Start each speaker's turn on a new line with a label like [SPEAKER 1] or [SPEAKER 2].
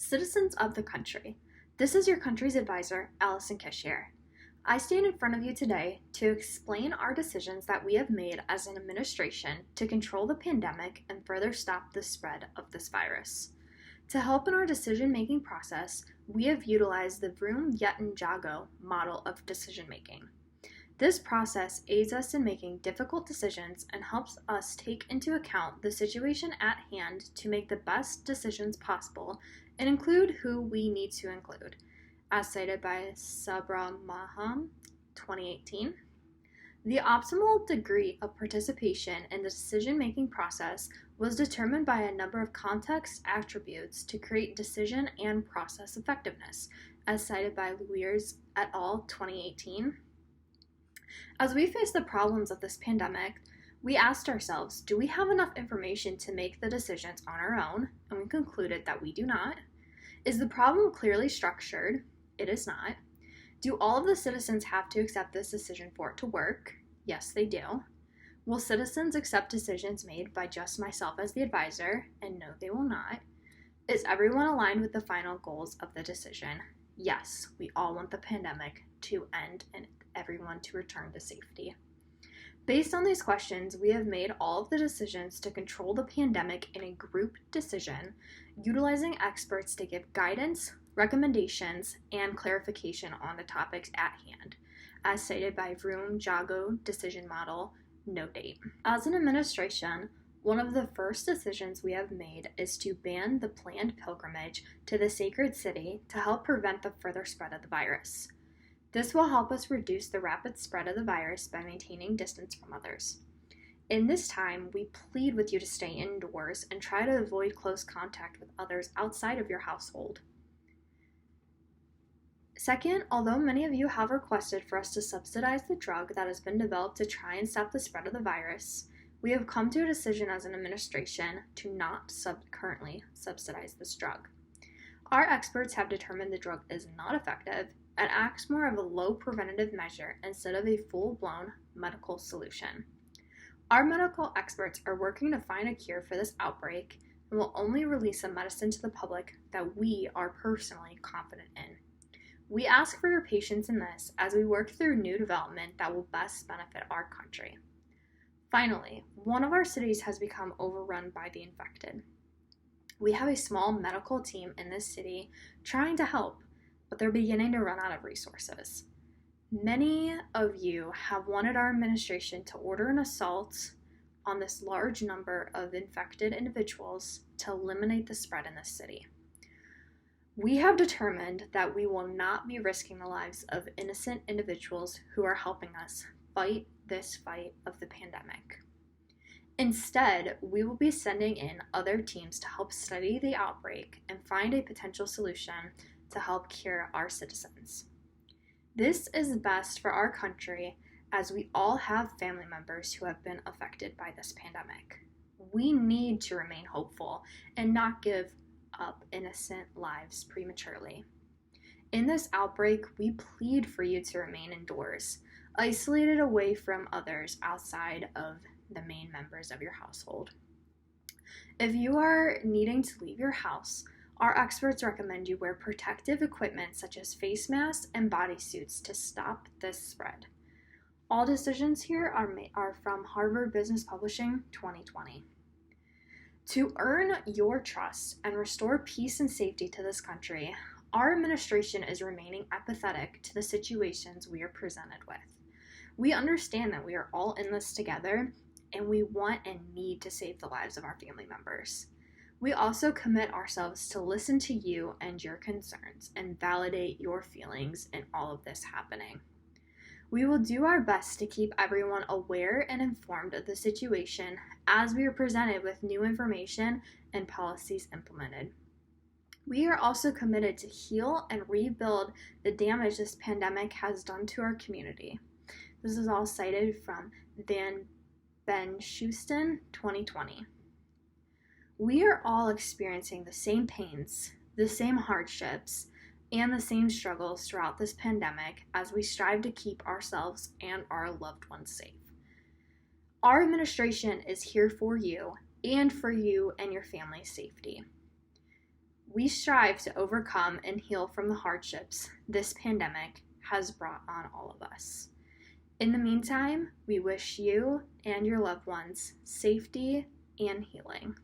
[SPEAKER 1] Citizens of the country, this is your country's advisor, Allison Kish here. I stand in front of you today to explain our decisions that we have made as an administration to control the pandemic and further stop the spread of this virus. To help in our decision-making process, we have utilized the Vroom-Yetton-Jago model of decision-making. This process aids us in making difficult decisions and helps us take into account the situation at hand to make the best decisions possible and include who we need to include, as cited by Subramaham, 2018. The optimal degree of participation in the decision-making process was determined by a number of context attributes to create decision and process effectiveness, as cited by Luiers et al., 2018. As we face the problems of this pandemic, we asked ourselves, do we have enough information to make the decisions on our own? And we concluded that we do not. Is the problem clearly structured? It is not. Do all of the citizens have to accept this decision for it to work? Yes, they do. Will citizens accept decisions made by just myself as the advisor? And no, they will not. Is everyone aligned with the final goals of the decision? Yes, we all want the pandemic to end and everyone to return to safety. Based on these questions, we have made all of the decisions to control the pandemic in a group decision, utilizing experts to give guidance, recommendations, and clarification on the topics at hand, as cited by Vroom-Jago decision model, no date. As an administration, one of the first decisions we have made is to ban the planned pilgrimage to the sacred city to help prevent the further spread of the virus. This will help us reduce the rapid spread of the virus by maintaining distance from others. In this time, we plead with you to stay indoors and try to avoid close contact with others outside of your household. Second, although many of you have requested for us to subsidize the drug that has been developed to try and stop the spread of the virus, we have come to a decision as an administration to not currently subsidize this drug. Our experts have determined the drug is not effective and acts more of a low preventative measure instead of a full-blown medical solution. Our medical experts are working to find a cure for this outbreak and will only release a medicine to the public that we are personally confident in. We ask for your patience in this as we work through new development that will best benefit our country. Finally, one of our cities has become overrun by the infected. We have a small medical team in this city trying to help, but they're beginning to run out of resources. Many of you have wanted our administration to order an assault on this large number of infected individuals to eliminate the spread in this city. We have determined that we will not be risking the lives of innocent individuals who are helping us fight this fight of the pandemic. Instead, we will be sending in other teams to help study the outbreak and find a potential solution to help cure our citizens. This is best for our country as we all have family members who have been affected by this pandemic. We need to remain hopeful and not give up innocent lives prematurely. In this outbreak, we plead for you to remain indoors, isolated away from others outside of the main members of your household. If you are needing to leave your house, our experts recommend you wear protective equipment such as face masks and bodysuits to stop this spread. All decisions here are from Harvard Business Publishing 2020. To earn your trust and restore peace and safety to this country, our administration is remaining apathetic to the situations we are presented with. We understand that we are all in this together, and we want and need to save the lives of our family members. We also commit ourselves to listen to you and your concerns and validate your feelings in all of this happening. We will do our best to keep everyone aware and informed of the situation as we are presented with new information and policies implemented. We are also committed to heal and rebuild the damage this pandemic has done to our community. This is all cited from Van Ben-Schusten, 2020. We are all experiencing the same pains, the same hardships, and the same struggles throughout this pandemic as we strive to keep ourselves and our loved ones safe. Our administration is here for you and your family's safety. We strive to overcome and heal from the hardships this pandemic has brought on all of us. In the meantime, we wish you and your loved ones safety and healing.